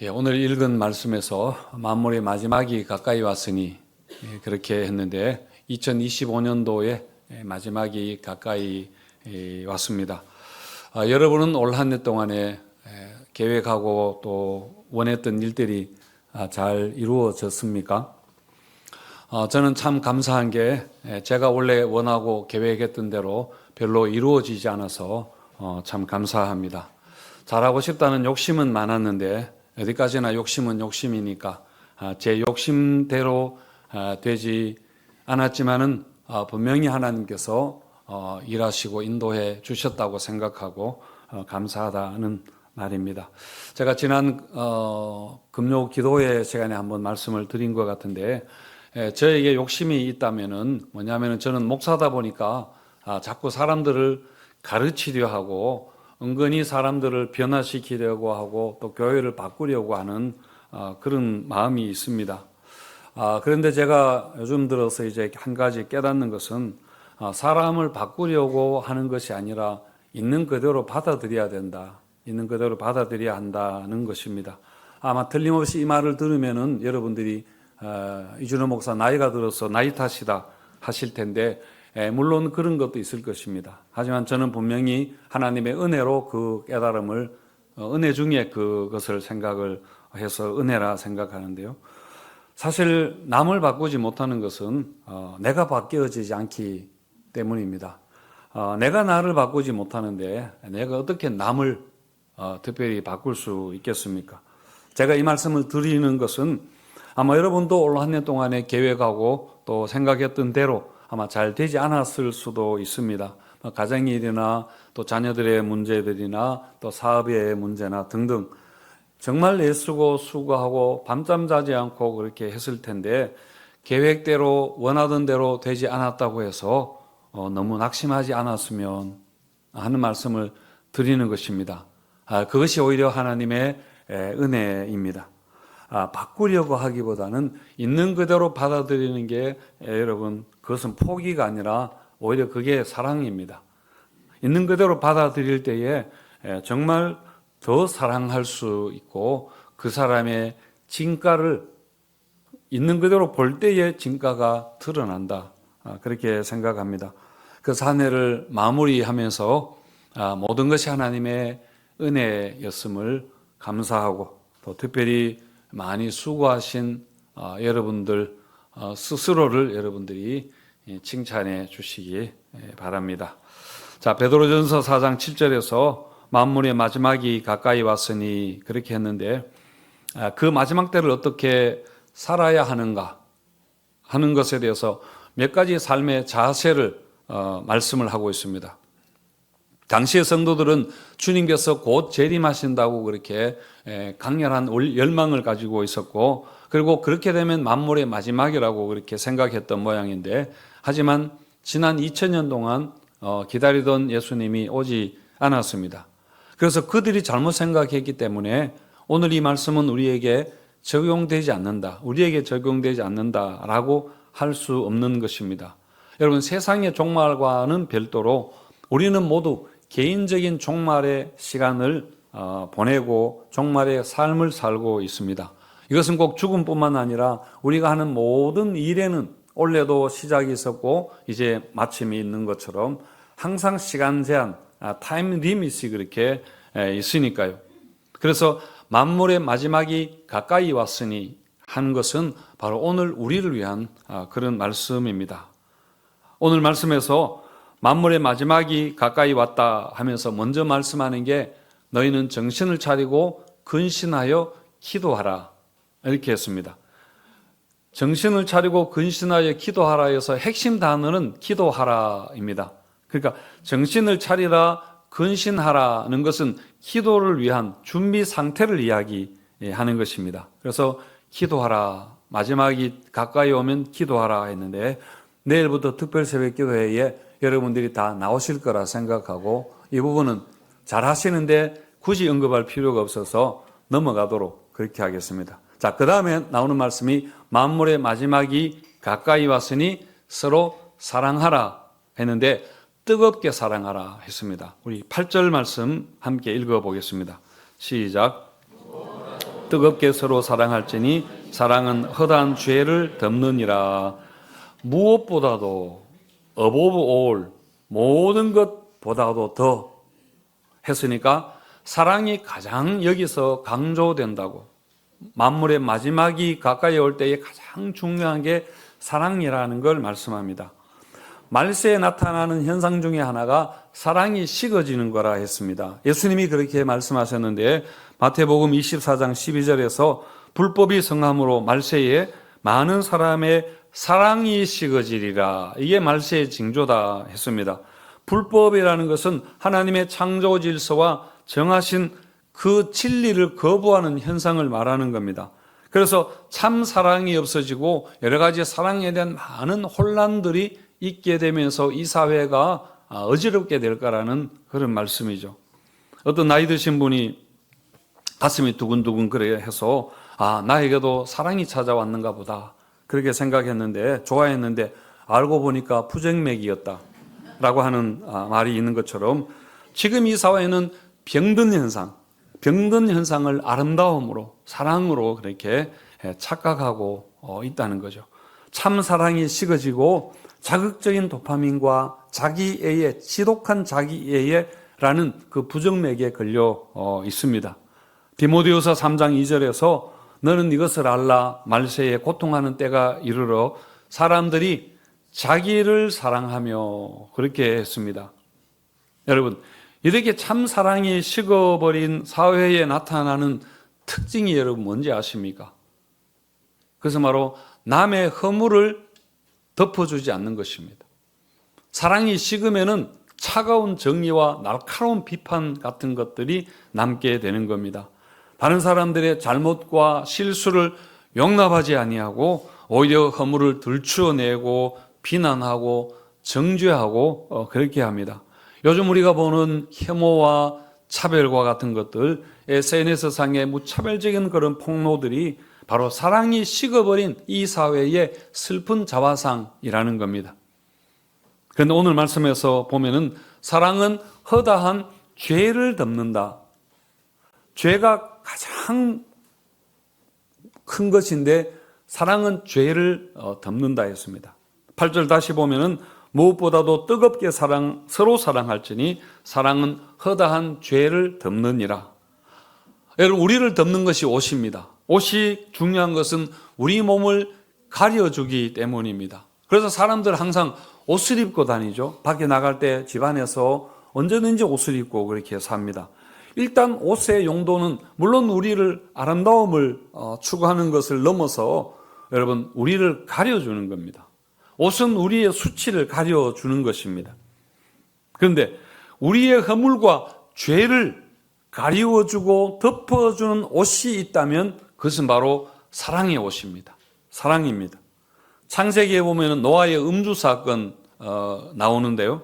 오늘 읽은 말씀에서 만물의 마지막이 가까이 왔으니 그렇게 했는데 2025년도에 마지막이 가까이 왔습니다. 여러분은 올 한 해 동안에 계획하고 또 원했던 일들이 잘 이루어졌습니까? 저는 참 감사한 게 제가 원래 원하고 계획했던 대로 별로 이루어지지 않아서 참 감사합니다. 잘하고 싶다는 욕심은 많았는데 어디까지나 욕심은 욕심이니까 제 욕심대로 되지 않았지만은 분명히 하나님께서 일하시고 인도해 주셨다고 생각하고 감사하다는 말입니다. 제가 지난 금요 기도회 시간에 한번 말씀을 드린 것 같은데 저에게 욕심이 있다면은 뭐냐면은 저는 목사다 보니까 자꾸 사람들을 가르치려 하고 은근히 사람들을 변화시키려고 하고 또 교회를 바꾸려고 하는 그런 마음이 있습니다. 그런데 제가 요즘 들어서 이제 한 가지 깨닫는 것은 사람을 바꾸려고 하는 것이 아니라 있는 그대로 받아들여야 된다. 있는 그대로 받아들여야 한다는 것입니다. 아마 틀림없이 이 말을 들으면은 여러분들이 이준호 목사 나이가 들어서 나이 탓이다 하실 텐데 물론 그런 것도 있을 것입니다. 하지만 저는 분명히 하나님의 은혜로 그 깨달음을 은혜 중에 그것을 생각을 해서 은혜라 생각하는데요. 사실 남을 바꾸지 못하는 것은 내가 바뀌어지지 않기 때문입니다. 내가 나를 바꾸지 못하는데 내가 어떻게 남을 특별히 바꿀 수 있겠습니까? 제가 이 말씀을 드리는 것은 아마 여러분도 올 한 해 동안에 계획하고 또 생각했던 대로 아마 잘 되지 않았을 수도 있습니다. 가정의 일이나 또 자녀들의 문제들이나 또 사업의 문제나 등등 정말 애쓰고 수고하고 밤잠 자지 않고 그렇게 했을 텐데 계획대로 원하던 대로 되지 않았다고 해서 너무 낙심하지 않았으면 하는 말씀을 드리는 것입니다. 그것이 오히려 하나님의 은혜입니다. 바꾸려고 하기보다는 있는 그대로 받아들이는 게 여러분 그것은 포기가 아니라 오히려 그게 사랑입니다. 있는 그대로 받아들일 때에 정말 더 사랑할 수 있고 그 사람의 진가를 있는 그대로 볼 때의 진가가 드러난다. 그렇게 생각합니다. 그 한 해를 마무리하면서 모든 것이 하나님의 은혜였음을 감사하고 또 특별히 많이 수고하신 여러분들 스스로를 여러분들이 칭찬해 주시기 바랍니다. 자, 베드로전서 4장 7절에서 만물의 마지막이 가까이 왔으니 그렇게 했는데 그 마지막 때를 어떻게 살아야 하는가 하는 것에 대해서 몇 가지 삶의 자세를 말씀을 하고 있습니다. 당시의 성도들은 주님께서 곧 재림하신다고 그렇게 강렬한 열망을 가지고 있었고 그리고 그렇게 되면 만물의 마지막이라고 그렇게 생각했던 모양인데 하지만 지난 2000년 동안 기다리던 예수님이 오지 않았습니다. 그래서 그들이 잘못 생각했기 때문에 오늘 이 말씀은 우리에게 적용되지 않는다. 우리에게 적용되지 않는다라고 할 수 없는 것입니다. 여러분 세상의 종말과는 별도로 우리는 모두 개인적인 종말의 시간을 보내고 종말의 삶을 살고 있습니다. 이것은 꼭 죽음뿐만 아니라 우리가 하는 모든 일에는 원래도 시작이 있었고 이제 마침이 있는 것처럼 항상 시간 제한, 타임 리밋이 그렇게 있으니까요. 그래서 만물의 마지막이 가까이 왔으니 하는 것은 바로 오늘 우리를 위한 그런 말씀입니다. 오늘 말씀에서 만물의 마지막이 가까이 왔다 하면서 먼저 말씀하는 게 너희는 정신을 차리고 근신하여 기도하라 이렇게 했습니다. 정신을 차리고 근신하여 기도하라 해서 핵심 단어는 기도하라입니다. 그러니까 정신을 차리라 근신하라는 것은 기도를 위한 준비 상태를 이야기하는 것입니다. 그래서 기도하라 마지막이 가까이 오면 기도하라 했는데 내일부터 특별 새벽 기도회에 여러분들이 다 나오실 거라 생각하고 이 부분은 잘 하시는데 굳이 언급할 필요가 없어서 넘어가도록 그렇게 하겠습니다. 자, 그 다음에 나오는 말씀이 만물의 마지막이 가까이 왔으니 서로 사랑하라 했는데 뜨겁게 사랑하라 했습니다. 우리 8절 말씀 함께 읽어보겠습니다. 시작. 뜨겁게 서로 사랑할지니 사랑은 허다한 죄를 덮느니라. 무엇보다도 above all 모든 것보다도 더 했으니까 사랑이 가장 여기서 강조된다고. 만물의 마지막이 가까이 올 때에 가장 중요한 게 사랑이라는 걸 말씀합니다. 말세에 나타나는 현상 중에 하나가 사랑이 식어지는 거라 했습니다. 예수님이 그렇게 말씀하셨는데 마태복음 24장 12절에서 불법이 성함으로 말세에 많은 사람의 사랑이 식어지리라. 이게 말세의 징조다 했습니다. 불법이라는 것은 하나님의 창조 질서와 정하신 그 진리를 거부하는 현상을 말하는 겁니다. 그래서 참 사랑이 없어지고 여러 가지 사랑에 대한 많은 혼란들이 있게 되면서 이 사회가 어지럽게 될 거라는 그런 말씀이죠. 어떤 나이 드신 분이 가슴이 두근두근 그래 해서 나에게도 사랑이 찾아왔는가 보다 그렇게 생각했는데 좋아했는데 알고 보니까 부정맥이었다 라고 하는 말이 있는 것처럼 지금 이 사회는 병든 현상을 아름다움으로 사랑으로 그렇게 착각하고 있다는 거죠. 참 사랑이 식어지고 자극적인 도파민과 자기애애, 지독한 자기애애라는 그 부정맥에 걸려 있습니다. 디모데후서 3장 2절에서 너는 이것을 알라. 말세에 고통하는 때가 이르러 사람들이 자기를 사랑하며 그렇게 했습니다. 여러분, 이렇게 참 사랑이 식어버린 사회에 나타나는 특징이 여러분 뭔지 아십니까? 그것은 바로 남의 허물을 덮어주지 않는 것입니다. 사랑이 식으면은 차가운 정의와 날카로운 비판 같은 것들이 남게 되는 겁니다. 다른 사람들의 잘못과 실수를 용납하지 아니하고 오히려 허물을 들추어내고 비난하고 정죄하고 그렇게 합니다. 요즘 우리가 보는 혐오와 차별과 같은 것들, SNS상의 무차별적인 그런 폭로들이 바로 사랑이 식어버린 이 사회의 슬픈 자화상이라는 겁니다. 그런데 오늘 말씀에서 보면은 사랑은 허다한 죄를 덮는다. 죄가 가장 큰 것인데 사랑은 죄를 덮는다 했습니다. 8절 다시 보면은 무엇보다도 뜨겁게 서로 사랑할지니 사랑은 허다한 죄를 덮느니라. 여러분, 우리를 덮는 것이 옷입니다. 옷이 중요한 것은 우리 몸을 가려주기 때문입니다. 그래서 사람들 항상 옷을 입고 다니죠. 밖에 나갈 때 집안에서 언제든지 옷을 입고 그렇게 삽니다. 일단 옷의 용도는 물론 우리를 아름다움을 추구하는 것을 넘어서 여러분 우리를 가려주는 겁니다. 옷은 우리의 수치를 가려주는 것입니다. 그런데 우리의 허물과 죄를 가리워주고 덮어주는 옷이 있다면 그것은 바로 사랑의 옷입니다. 사랑입니다. 창세기에 보면 노아의 음주 사건 나오는데요.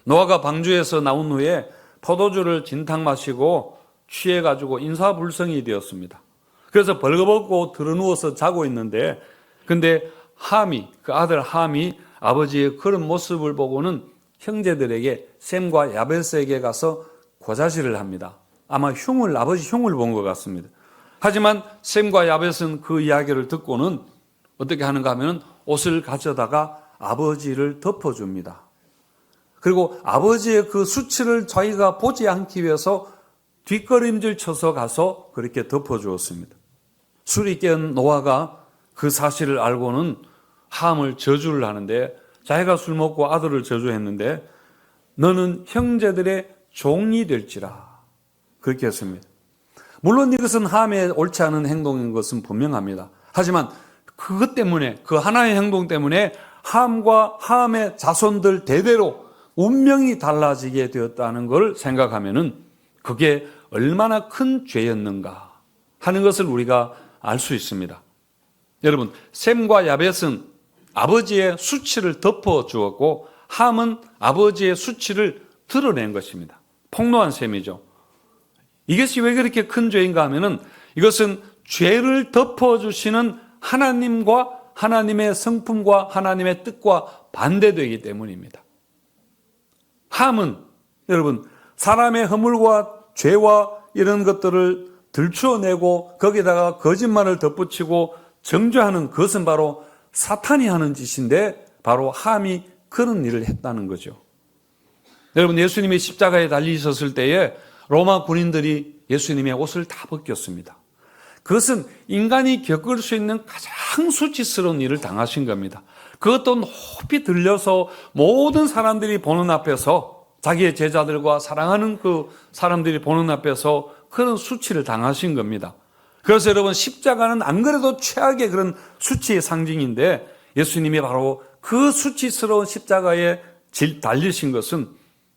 노아가 방주에서 나온 후에 포도주를 진탕 마시고 취해가지고 인사불성이 되었습니다. 그래서 벌거벗고 드러누워서 자고 있는데 근데 그 아들 함이 아버지의 그런 모습을 보고는 형제들에게 셈과 야벳에게 가서 고자질을 합니다. 아마 아버지 흉을 본 것 같습니다. 하지만 셈과 야벳은 그 이야기를 듣고는 어떻게 하는가 하면 옷을 가져다가 아버지를 덮어줍니다. 그리고 아버지의 그 수치를 자기가 보지 않기 위해서 뒷걸음질 쳐서 가서 그렇게 덮어주었습니다. 술이 깬 노아가 그 사실을 알고는 함을 저주를 하는데 자기가 술 먹고 아들을 저주했는데 너는 형제들의 종이 될지라 그렇게 했습니다. 물론 이것은 함의 옳지 않은 행동인 것은 분명합니다. 하지만 그것 때문에 그 하나의 행동 때문에 함과 함의 자손들 대대로 운명이 달라지게 되었다는 걸 생각하면은 그게 얼마나 큰 죄였는가 하는 것을 우리가 알 수 있습니다. 여러분, 셈과 야벳은 아버지의 수치를 덮어 주었고 함은 아버지의 수치를 드러낸 것입니다. 폭로한 셈이죠. 이것이 왜 그렇게 큰 죄인가 하면은 이것은 죄를 덮어주시는 하나님과 하나님의 성품과 하나님의 뜻과 반대되기 때문입니다. 함은 여러분 사람의 허물과 죄와 이런 것들을 들추어내고 거기다가 거짓말을 덧붙이고 정죄하는 그것은 바로 사탄이 하는 짓인데 바로 함이 그런 일을 했다는 거죠. 여러분, 예수님이 십자가에 달리셨을 때에 로마 군인들이 예수님의 옷을 다 벗겼습니다. 그것은 인간이 겪을 수 있는 가장 수치스러운 일을 당하신 겁니다. 그것도 높이 들려서 모든 사람들이 보는 앞에서, 자기의 제자들과 사랑하는 그 사람들이 보는 앞에서 그런 수치를 당하신 겁니다. 그래서 여러분, 십자가는 안 그래도 최악의 그런 수치의 상징인데 예수님이 바로 그 수치스러운 십자가에 달리신 것은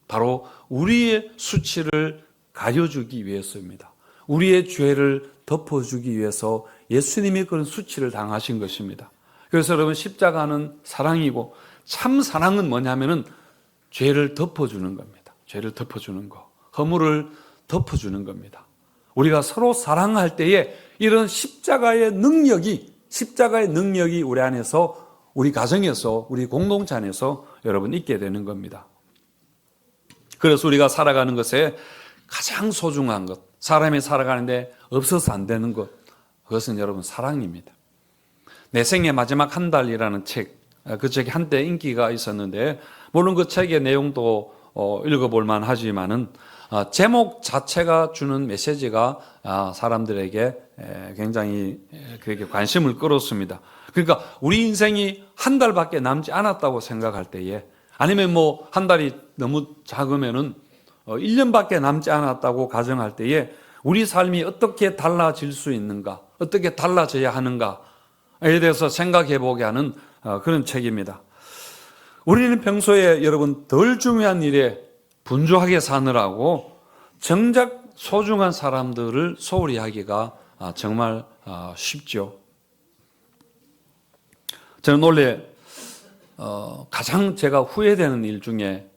바로 우리의 수치를 가려주기 위해서입니다. 우리의 죄를 덮어주기 위해서 예수님이 그런 수치를 당하신 것입니다. 그래서 여러분, 십자가는 사랑이고 참 사랑은 뭐냐면은 죄를 덮어주는 겁니다. 죄를 덮어주는 거, 허물을 덮어주는 겁니다. 우리가 서로 사랑할 때에 이런 십자가의 능력이 우리 안에서, 우리 가정에서, 우리 공동체 안에서 여러분 있게 되는 겁니다. 그래서 우리가 살아가는 것에 가장 소중한 것, 사람이 살아가는데 없어서 안 되는 것, 그것은 여러분 사랑입니다. 내 생의 마지막 한 달이라는 책, 그 책이 한때 인기가 있었는데 물론 그 책의 내용도 읽어볼 만하지만은 제목 자체가 주는 메시지가 사람들에게 굉장히 그렇게 관심을 끌었습니다. 그러니까 우리 인생이 한 달밖에 남지 않았다고 생각할 때에, 아니면 뭐 한 달이 너무 작으면은 1년밖에 남지 않았다고 가정할 때에 우리 삶이 어떻게 달라질 수 있는가, 어떻게 달라져야 하는가에 대해서 생각해 보게 하는 그런 책입니다. 우리는 평소에 여러분 덜 중요한 일에 분주하게 사느라고 정작 소중한 사람들을 소홀히 하기가 정말 쉽죠. 저는 원래 가장 제가 후회되는 일 중에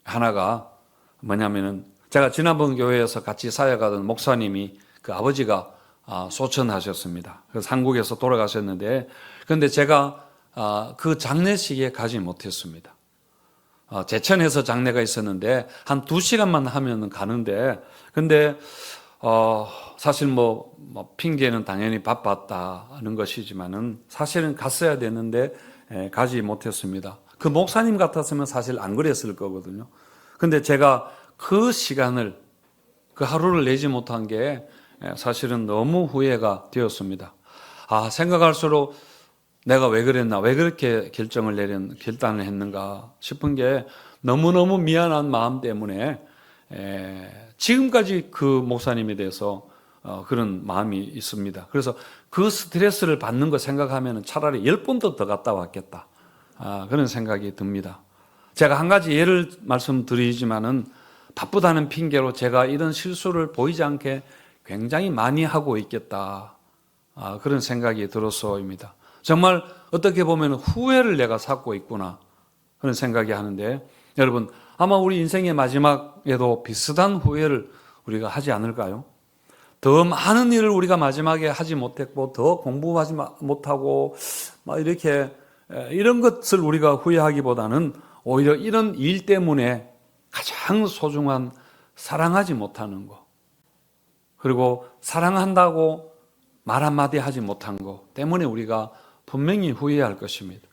하나가 뭐냐면은, 제가 지난번 교회에서 같이 사역하던 목사님이 그 아버지가 소천하셨습니다. 그래서 한국에서 돌아가셨는데, 그런데 제가 그 장례식에 가지 못했습니다. 제천에서 장례가 있었는데 한 2시간만 하면 가는데, 근데 사실 뭐 핑계는 당연히 바빴다는 것이지만은 사실은 갔어야 되는데 가지 못했습니다. 그 목사님 같았으면 사실 안 그랬을 거거든요. 근데 제가 그 시간을, 그 하루를 내지 못한 게 사실은 너무 후회가 되었습니다. 생각할수록 내가 왜 그랬나, 왜 그렇게 결단을 했는가 싶은 게 너무너무 미안한 마음 때문에 지금까지 그 목사님에 대해서 그런 마음이 있습니다. 그래서 그 스트레스를 받는 거 생각하면 차라리 10번도 더 갔다 왔겠다, 그런 생각이 듭니다. 제가 한 가지 예를 말씀드리지만은, 바쁘다는 핑계로 제가 이런 실수를 보이지 않게 굉장히 많이 하고 있겠다, 그런 생각이 들어서입니다. 정말 어떻게 보면 후회를 내가 쌓고 있구나, 그런 생각이 하는데, 여러분 아마 우리 인생의 마지막에도 비슷한 후회를 우리가 하지 않을까요? 더 많은 일을 우리가 마지막에 하지 못했고, 더 공부하지 못하고 막 이렇게 이런 것을 우리가 후회하기보다는 오히려 이런 일 때문에 가장 소중한 사랑하지 못하는 거, 그리고 사랑한다고 말 한마디 하지 못한 거 때문에 우리가 분명히 후회할 것입니다.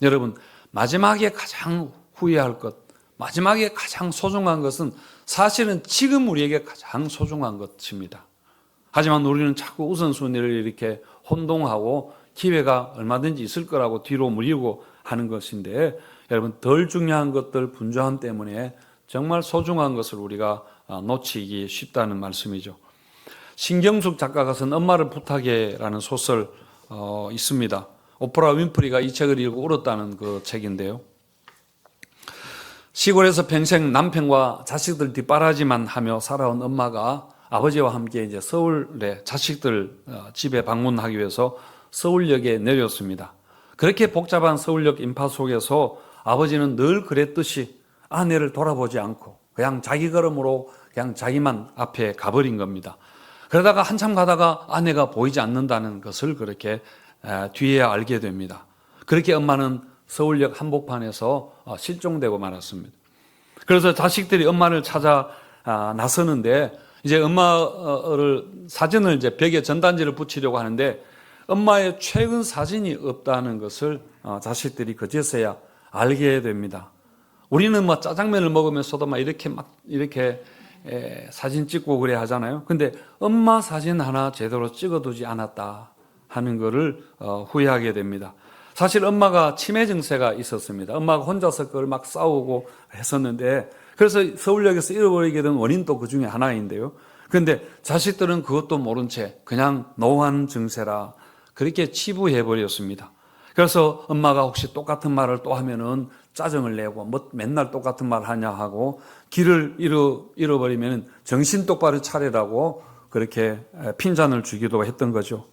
여러분, 마지막에 가장 후회할 것, 마지막에 가장 소중한 것은 사실은 지금 우리에게 가장 소중한 것입니다. 하지만 우리는 자꾸 우선순위를 이렇게 혼동하고 기회가 얼마든지 있을 거라고 뒤로 물리고 하는 것인데, 여러분 덜 중요한 것들 분주함 때문에 정말 소중한 것을 우리가 놓치기 쉽다는 말씀이죠. 신경숙 작가가 쓴 엄마를 부탁해라는 소설 있습니다. 오프라 윈프리가 이 책을 읽고 울었다는 그 책인데요. 시골에서 평생 남편과 자식들 뒷바라지만 하며 살아온 엄마가 아버지와 함께 이제 서울에 자식들 집에 방문하기 위해서 서울역에 내렸습니다. 그렇게 복잡한 서울역 인파 속에서 아버지는 늘 그랬듯이 아내를 돌아보지 않고 그냥 자기 걸음으로 그냥 자기만 앞에 가버린 겁니다. 그러다가 한참 가다가 아내가 보이지 않는다는 것을 그렇게 뒤에야 알게 됩니다. 그렇게 엄마는 서울역 한복판에서 실종되고 말았습니다. 그래서 자식들이 엄마를 찾아 나서는데 이제 엄마를 사진을 이제 벽에 전단지를 붙이려고 하는데 엄마의 최근 사진이 없다는 것을 자식들이 그제서야 알게 됩니다. 우리는 뭐 짜장면을 먹으면서도 막 이렇게 사진 찍고 그래 하잖아요. 근데 엄마 사진 하나 제대로 찍어두지 않았다 하는 것을 후회하게 됩니다. 사실 엄마가 치매 증세가 있었습니다. 엄마가 혼자서 그걸 막 싸우고 했었는데, 그래서 서울역에서 잃어버리게 된 원인도 그 중에 하나인데요. 그런데 자식들은 그것도 모른 채 그냥 노환 증세라 그렇게 치부해버렸습니다. 그래서 엄마가 혹시 똑같은 말을 또 하면은 짜증을 내고 뭐 맨날 똑같은 말 하냐 하고, 길을 잃어버리면 정신 똑바로 차리라고 그렇게 핀잔을 주기도 했던 거죠.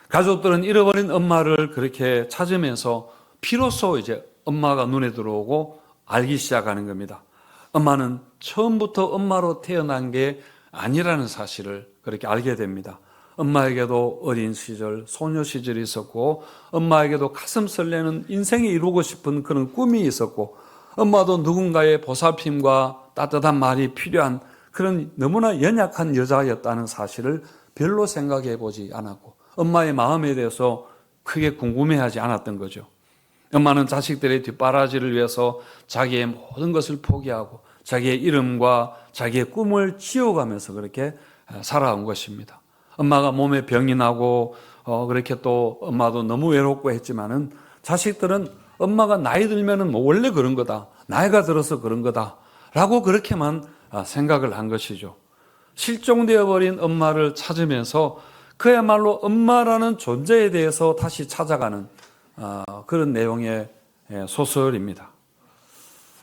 가족들은 잃어버린 엄마를 그렇게 찾으면서 비로소 이제 엄마가 눈에 들어오고 알기 시작하는 겁니다. 엄마는 처음부터 엄마로 태어난 게 아니라는 사실을 그렇게 알게 됩니다. 엄마에게도 어린 시절, 소녀 시절이 있었고, 엄마에게도 가슴 설레는 인생에 이루고 싶은 그런 꿈이 있었고, 엄마도 누군가의 보살핌과 따뜻한 말이 필요한 그런 너무나 연약한 여자였다는 사실을 별로 생각해 보지 않았고, 엄마의 마음에 대해서 크게 궁금해하지 않았던 거죠. 엄마는 자식들의 뒷바라지를 위해서 자기의 모든 것을 포기하고 자기의 이름과 자기의 꿈을 지워가면서 그렇게 살아온 것입니다. 엄마가 몸에 병이 나고 그렇게 또 엄마도 너무 외롭고 했지만은 자식들은 엄마가 나이 들면은 뭐 원래 그런 거다, 나이가 들어서 그런 거다라고 그렇게만 생각을 한 것이죠. 실종되어 버린 엄마를 찾으면서 그야말로 엄마라는 존재에 대해서 다시 찾아가는 그런 내용의 소설입니다.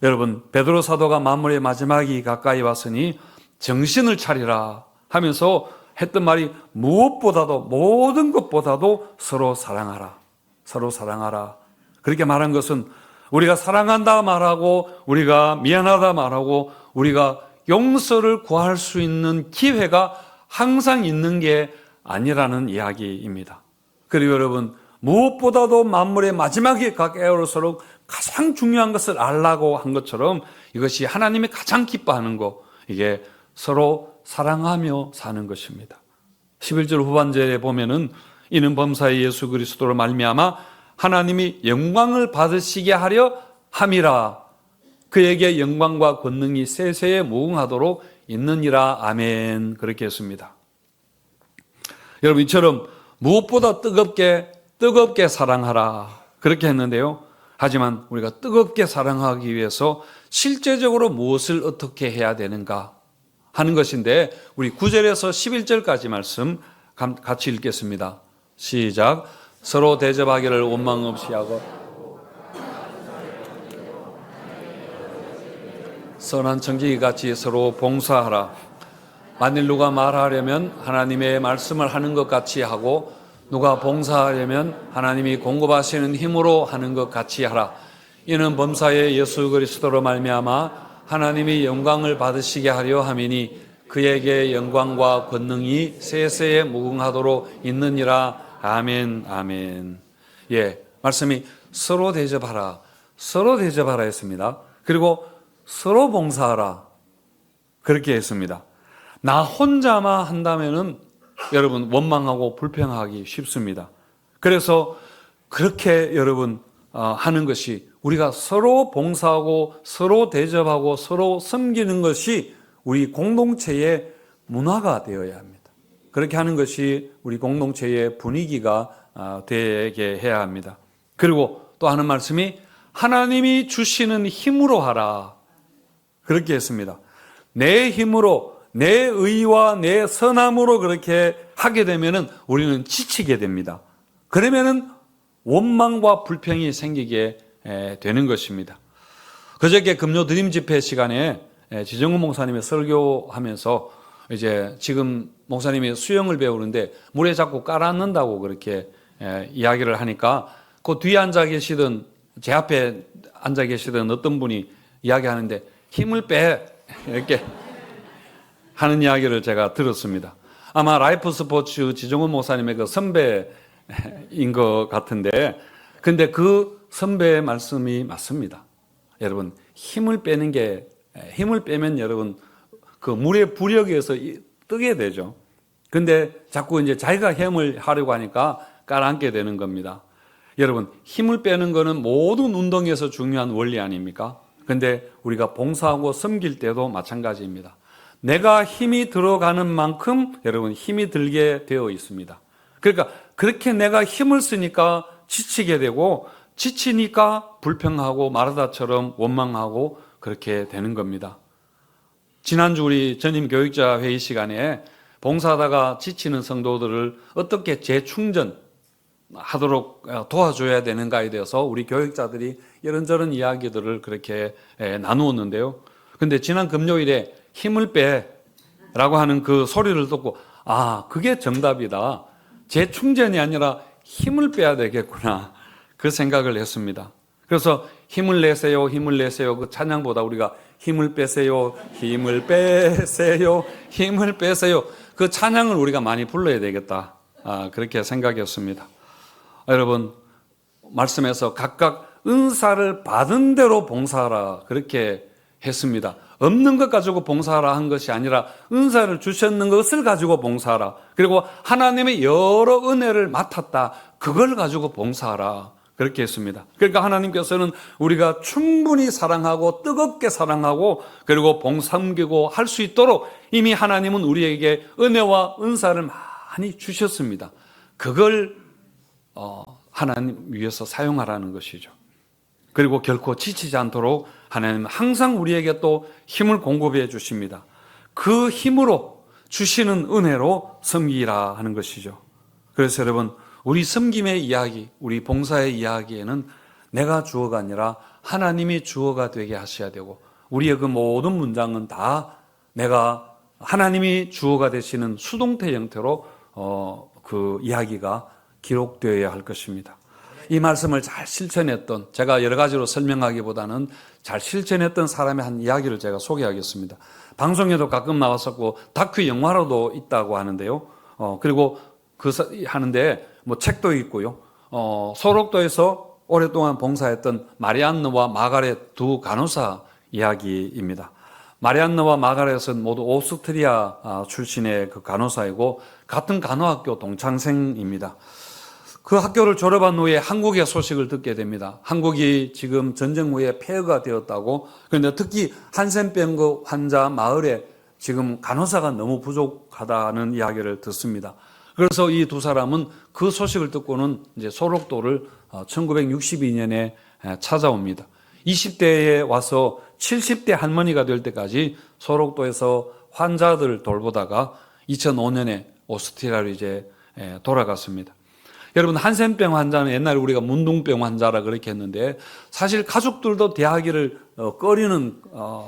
여러분, 베드로 사도가 만물의 마지막이 가까이 왔으니 정신을 차리라 하면서 했던 말이 무엇보다도, 모든 것보다도 서로 사랑하라, 서로 사랑하라. 그렇게 말한 것은 우리가 사랑한다 말하고 우리가 미안하다 말하고 우리가 용서를 구할 수 있는 기회가 항상 있는 게 아니라는 이야기입니다. 그리고 여러분, 무엇보다도 만물의 마지막에 가까이 올수록 가장 중요한 것을 알라고 한 것처럼 이것이 하나님이 가장 기뻐하는 거, 이게 서로 사랑하며 사는 것입니다. 11절 후반절에 보면은 이는 범사의 예수 그리스도로 말미암아 하나님이 영광을 받으시게 하려 함이라. 그에게 영광과 권능이 세세에 무궁하도록 있느니라. 아멘. 그렇게 했습니다. 여러분, 이처럼 무엇보다 뜨겁게 사랑하라 그렇게 했는데요. 하지만 우리가 뜨겁게 사랑하기 위해서 실제적으로 무엇을 어떻게 해야 되는가 하는 것인데, 우리 9절에서 11절까지 말씀 같이 읽겠습니다. 시작. 서로 대접하기를 원망 없이 하고 선한 청지기 같이 서로 봉사하라. 만일 누가 말하려면 하나님의 말씀을 하는 것 같이 하고, 누가 봉사하려면 하나님이 공급하시는 힘으로 하는 것 같이 하라. 이는 범사의 예수 그리스도로 말미암아 하나님이 영광을 받으시게 하려 함이니 그에게 영광과 권능이 세세에 무궁하도록 있느니라. 아멘. 아멘. 예, 말씀이 서로 대접하라, 서로 대접하라 했습니다. 그리고 서로 봉사하라 그렇게 했습니다. 나 혼자만 한다면은 여러분 원망하고 불평하기 쉽습니다. 그래서 그렇게 여러분 하는 것이, 우리가 서로 봉사하고 서로 대접하고 서로 섬기는 것이 우리 공동체의 문화가 되어야 합니다. 그렇게 하는 것이 우리 공동체의 분위기가 되게 해야 합니다. 그리고 또 하는 말씀이 하나님이 주시는 힘으로 하라 그렇게 했습니다. 내 힘으로, 내 의와 내 선함으로 그렇게 하게 되면은 우리는 지치게 됩니다. 그러면은 원망과 불평이 생기게 되는 것입니다. 그저께 금요 드림 집회 시간에 지정훈 목사님의 설교하면서 이제 지금 목사님이 수영을 배우는데 물에 자꾸 깔아넣는다고 그렇게 이야기를 하니까, 그 뒤에 앉아 계시던, 제 앞에 앉아 계시던 어떤 분이 이야기하는데 힘을 빼 이렇게 하는 이야기를 제가 들었습니다. 아마 라이프 스포츠 지정훈 목사님의 그 선배인 것 같은데, 근데 그 선배의 말씀이 맞습니다. 여러분, 힘을 빼면 여러분 그 물의 부력에서 뜨게 되죠. 근데 자꾸 이제 자기가 힘을 하려고 하니까 깔아앉게 되는 겁니다. 여러분, 힘을 빼는 거는 모든 운동에서 중요한 원리 아닙니까? 근데 우리가 봉사하고 섬길 때도 마찬가지입니다. 내가 힘이 들어가는 만큼 여러분 힘이 들게 되어 있습니다. 그러니까 그렇게 내가 힘을 쓰니까 지치게 되고, 지치니까 불평하고 마르다처럼 원망하고 그렇게 되는 겁니다. 지난주 우리 전임 교육자 회의 시간에 봉사하다가 지치는 성도들을 어떻게 재충전하도록 도와줘야 되는가에 대해서 우리 교육자들이 이런저런 이야기들을 그렇게 나누었는데요. 근데 지난 금요일에 힘을 빼라고 하는 그 소리를 듣고, 아, 그게 정답이다. 재충전이 아니라 힘을 빼야 되겠구나. 그 생각을 했습니다. 그래서 힘을 내세요, 힘을 내세요. 그 찬양보다 우리가 힘을 빼세요, 힘을 빼세요, 힘을 빼세요. 그 찬양을 우리가 많이 불러야 되겠다. 그렇게 생각했습니다. 여러분, 말씀에서 각각 은사를 받은 대로 봉사하라. 그렇게 했습니다. 없는 것 가지고 봉사하라 한 것이 아니라 은사를 주셨는 것을 가지고 봉사하라. 그리고 하나님의 여러 은혜를 맡았다. 그걸 가지고 봉사하라. 그렇게 했습니다. 그러니까 하나님께서는 우리가 충분히 사랑하고 뜨겁게 사랑하고 그리고 섬기고 할 수 있도록 이미 하나님은 우리에게 은혜와 은사를 많이 주셨습니다. 그걸 하나님 위해서 사용하라는 것이죠. 그리고 결코 지치지 않도록 하나님은 항상 우리에게 또 힘을 공급해 주십니다. 그 힘으로 주시는 은혜로 섬기라 하는 것이죠. 그래서 여러분, 우리 섬김의 이야기, 우리 봉사의 이야기에는 내가 주어가 아니라 하나님이 주어가 되게 하셔야 되고, 우리의 그 모든 문장은 다 내가 하나님이 주어가 되시는 수동태 형태로 그 이야기가 기록되어야 할 것입니다. 이 말씀을 잘 실천했던, 제가 여러 가지로 설명하기보다는 잘 실천했던 사람의 한 이야기를 제가 소개하겠습니다. 방송에도 가끔 나왔었고 다큐 영화로도 있다고 하는데요. 그리고 하는데 뭐 책도 있고요. 소록도에서 오랫동안 봉사했던 마리안느와 마가렛 두 간호사 이야기입니다. 마리안느와 마가렛은 모두 오스트리아 출신의 그 간호사이고 같은 간호학교 동창생입니다. 그 학교를 졸업한 후에 한국의 소식을 듣게 됩니다. 한국이 지금 전쟁 후에 폐허가 되었다고. 그런데 특히 한센병 환자 마을에 지금 간호사가 너무 부족하다는 이야기를 듣습니다. 그래서 이 두 사람은 그 소식을 듣고는 이제 소록도를 1962년에 찾아옵니다. 20대에 와서 70대 할머니가 될 때까지 소록도에서 환자들을 돌보다가 2005년에 오스트리아로 이제 돌아갔습니다. 여러분, 한센병 환자는 옛날에 우리가 문둥병 환자라 그렇게 했는데 사실 가족들도 대하기를 꺼리는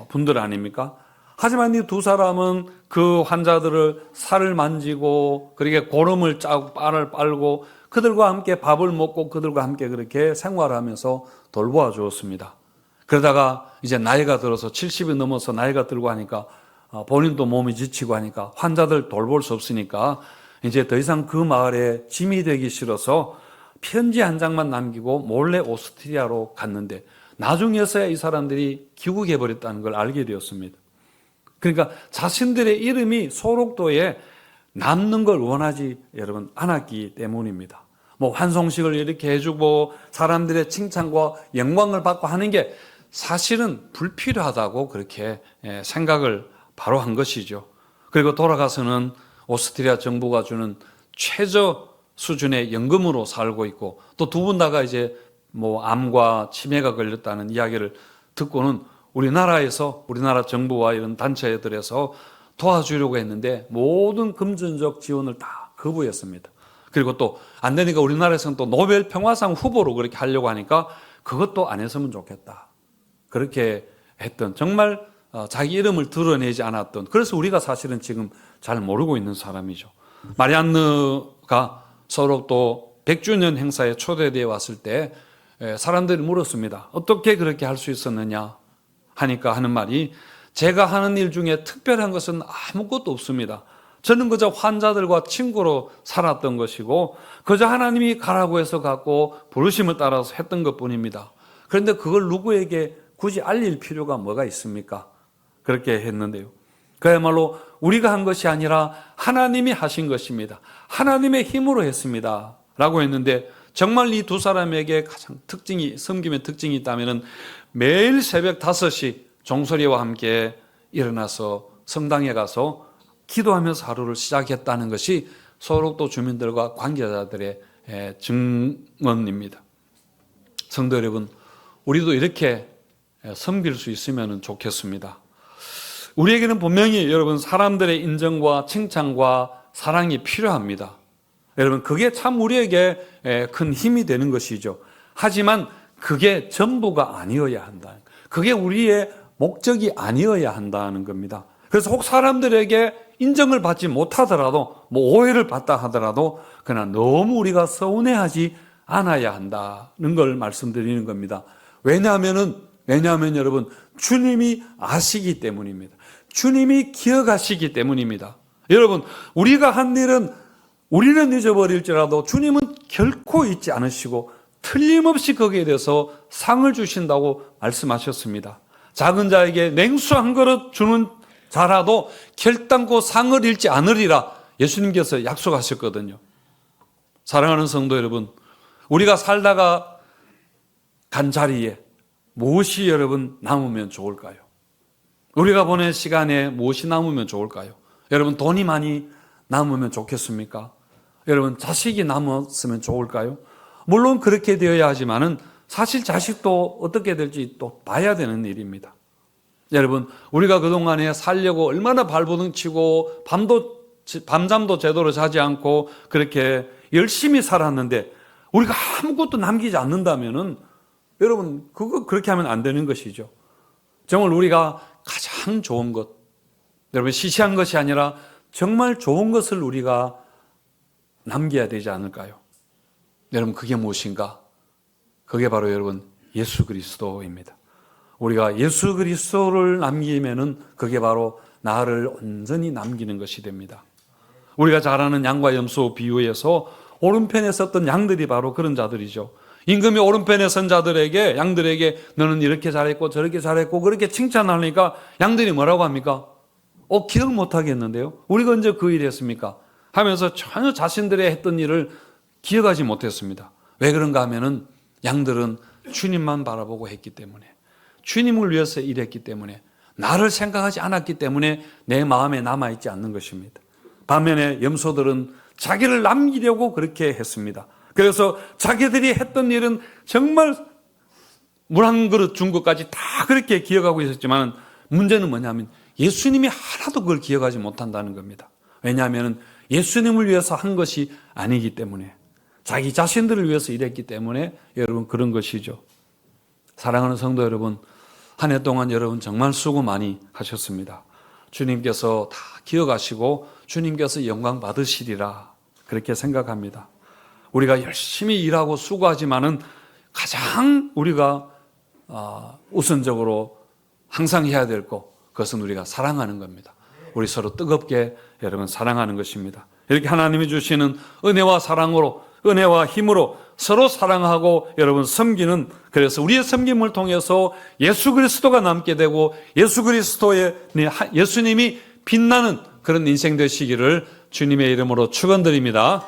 분들 아닙니까? 하지만 이 두 사람은 그 환자들을 살을 만지고 그렇게 고름을 짜고 빨을 빨고 그들과 함께 밥을 먹고 그들과 함께 그렇게 생활하면서 돌보아 주었습니다. 그러다가 이제 나이가 들어서 70이 넘어서 나이가 들고 하니까 본인도 몸이 지치고 하니까 환자들 돌볼 수 없으니까 이제 더 이상 그 마을에 짐이 되기 싫어서 편지 한 장만 남기고 몰래 오스트리아로 갔는데 나중에서야 이 사람들이 귀국해 버렸다는 걸 알게 되었습니다. 그러니까 자신들의 이름이 소록도에 남는 걸 원하지 여러분 않았기 때문입니다. 뭐 환송식을 이렇게 해주고 사람들의 칭찬과 영광을 받고 하는 게 사실은 불필요하다고 그렇게 생각을 바로 한 것이죠. 그리고 돌아가서는 오스트리아 정부가 주는 최저 수준의 연금으로 살고 있고 또 두 분 다가 이제 뭐 암과 치매가 걸렸다는 이야기를 듣고는 우리나라 정부와 이런 단체들에서 도와주려고 했는데 모든 금전적 지원을 다 거부했습니다. 그리고 또 안 되니까 우리나라에서는 또 노벨 평화상 후보로 그렇게 하려고 하니까 그것도 안 했으면 좋겠다. 그렇게 했던 정말 자기 이름을 드러내지 않았던, 그래서 우리가 사실은 지금 잘 모르고 있는 사람이죠. 마리안느가 서로 또 100주년 행사에 초대되어 왔을 때 사람들이 물었습니다. 어떻게 그렇게 할 수 있었느냐 하니까 하는 말이, 제가 하는 일 중에 특별한 것은 아무것도 없습니다. 저는 그저 환자들과 친구로 살았던 것이고 그저 하나님이 가라고 해서 갔고 부르심을 따라서 했던 것뿐입니다. 그런데 그걸 누구에게 굳이 알릴 필요가 뭐가 있습니까? 그렇게 했는데요. 그야말로 우리가 한 것이 아니라 하나님이 하신 것입니다. 하나님의 힘으로 했습니다. 라고 했는데 정말 이 두 사람에게 가장 섬김의 특징이 있다면 매일 새벽 5시 종소리와 함께 일어나서 성당에 가서 기도하면서 하루를 시작했다는 것이 소록도 주민들과 관계자들의 증언입니다. 성도 여러분, 우리도 이렇게 섬길 수 있으면 좋겠습니다. 우리에게는 분명히 여러분 사람들의 인정과 칭찬과 사랑이 필요합니다. 여러분 그게 참 우리에게 큰 힘이 되는 것이죠. 하지만 그게 전부가 아니어야 한다. 그게 우리의 목적이 아니어야 한다는 겁니다. 그래서 혹 사람들에게 인정을 받지 못하더라도 오해를 받다 하더라도 그러나 너무 우리가 서운해하지 않아야 한다는 걸 말씀드리는 겁니다. 왜냐하면 여러분 주님이 아시기 때문입니다. 주님이 기억하시기 때문입니다. 여러분 우리가 한 일은 우리는 잊어버릴지라도 주님은 결코 잊지 않으시고 틀림없이 거기에 대해서 상을 주신다고 말씀하셨습니다. 작은 자에게 냉수 한 그릇 주는 자라도 결단코 상을 잃지 않으리라 예수님께서 약속하셨거든요. 사랑하는 성도 여러분, 우리가 살다가 간 자리에 무엇이 여러분 남으면 좋을까요? 우리가 보낸 시간에 무엇이 남으면 좋을까요? 여러분 돈이 많이 남으면 좋겠습니까? 여러분 자식이 남았으면 좋을까요? 물론 그렇게 되어야 하지만은 사실 자식도 어떻게 될지 또 봐야 되는 일입니다. 여러분 우리가 그동안에 살려고 얼마나 발버둥치고 밤잠도 제대로 자지 않고 그렇게 열심히 살았는데 우리가 아무것도 남기지 않는다면은 여러분 그거 그렇게 하면 안 되는 것이죠. 정말 우리가 가장 좋은 것, 여러분 시시한 것이 아니라 정말 좋은 것을 우리가 남겨야 되지 않을까요? 여러분 그게 무엇인가? 그게 바로 여러분 예수 그리스도입니다. 우리가 예수 그리스도를 남기면은 그게 바로 나를 온전히 남기는 것이 됩니다. 우리가 잘 아는 양과 염소 비유에서 오른편에 섰던 양들이 바로 그런 자들이죠. 임금이 오른편에 선 자들에게 양들에게 너는 이렇게 잘했고 저렇게 잘했고 그렇게 칭찬하니까 양들이 뭐라고 합니까? 기억 못 하겠는데요. 우리가 언제 그 일을 했습니까? 하면서 전혀 자신들의 했던 일을 기억하지 못했습니다. 왜 그런가 하면은 양들은 주님만 바라보고 했기 때문에, 주님을 위해서 일했기 때문에, 나를 생각하지 않았기 때문에 내 마음에 남아있지 않는 것입니다. 반면에 염소들은 자기를 남기려고 그렇게 했습니다. 그래서 자기들이 했던 일은 정말 물 한 그릇 준 것까지 다 그렇게 기억하고 있었지만 문제는 뭐냐면 예수님이 하나도 그걸 기억하지 못한다는 겁니다. 왜냐하면 예수님을 위해서 한 것이 아니기 때문에, 자기 자신들을 위해서 일했기 때문에 여러분 그런 것이죠. 사랑하는 성도 여러분, 한 해 동안 여러분 정말 수고 많이 하셨습니다. 주님께서 다 기억하시고 주님께서 영광 받으시리라 그렇게 생각합니다. 우리가 열심히 일하고 수고하지만은 가장 우리가 우선적으로 항상 해야 될 것, 그것은 우리가 사랑하는 겁니다. 우리 서로 뜨겁게 여러분 사랑하는 것입니다. 이렇게 하나님이 주시는 은혜와 사랑으로, 은혜와 힘으로 서로 사랑하고 여러분 섬기는, 그래서 우리의 섬김을 통해서 예수 그리스도가 남게 되고 예수님이 빛나는 그런 인생 되시기를 주님의 이름으로 축원드립니다.